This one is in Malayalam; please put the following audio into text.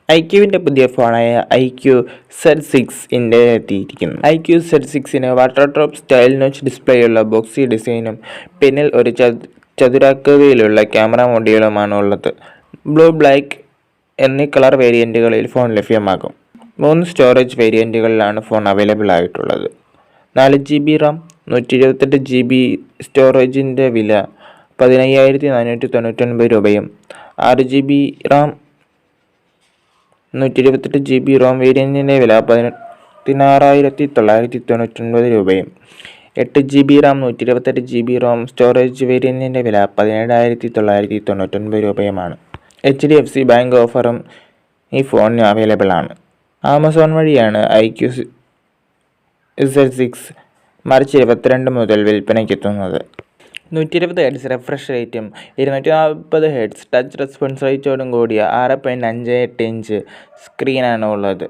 iQOOവിൻ്റെ പുതിയ ഫോണായ iQOO Z6 എത്തിയിരിക്കുന്നു. iQOO Z6 water drop style notch ഡിസ്പ്ലേയുള്ള ബോക്സി ഡിസൈനും പിന്നിൽ ഒരു ചതുരാകൃതിയിലുള്ള ക്യാമറ മൊഡ്യൂളുമാണ് ഉള്ളത്. ബ്ലൂ, ബ്ലാക്ക് എന്നീ കളർ വേരിയൻറ്റുകളിൽ ഫോൺ ലഭ്യമാകും. 3 സ്റ്റോറേജ് വേരിയൻറ്റുകളിലാണ് ഫോൺ അവൈലബിൾ ആയിട്ടുള്ളത്. 4GB റാം, 128GB സ്റ്റോറേജിൻ്റെ വില 15,499 രൂപയും 6GB റാം 128GB റോം വേരിയൻറ്റിൻ്റെ വില 16,999 രൂപയും 8GB Ram 128GB Rome storage വേരിയൻറ്റിൻ്റെ വില 17,999 രൂപയുമാണ്. HDFC ബാങ്ക് ഓഫറും ഈ ഫോണിന് അവൈലബിൾ ആണ്. ആമസോൺ വഴിയാണ് iQOO Z6 മാർച്ച് 22 മുതൽ വിൽപ്പനയ്ക്കെത്തുന്നത്. 120 Hz റിഫ്രഷ് റേറ്റും 240 Hz ടച്ച് റെസ്പോൺസ് റേറ്റോടും കൂടിയ 6.58 ഇഞ്ച് സ്ക്രീനാണ് ഉള്ളത്.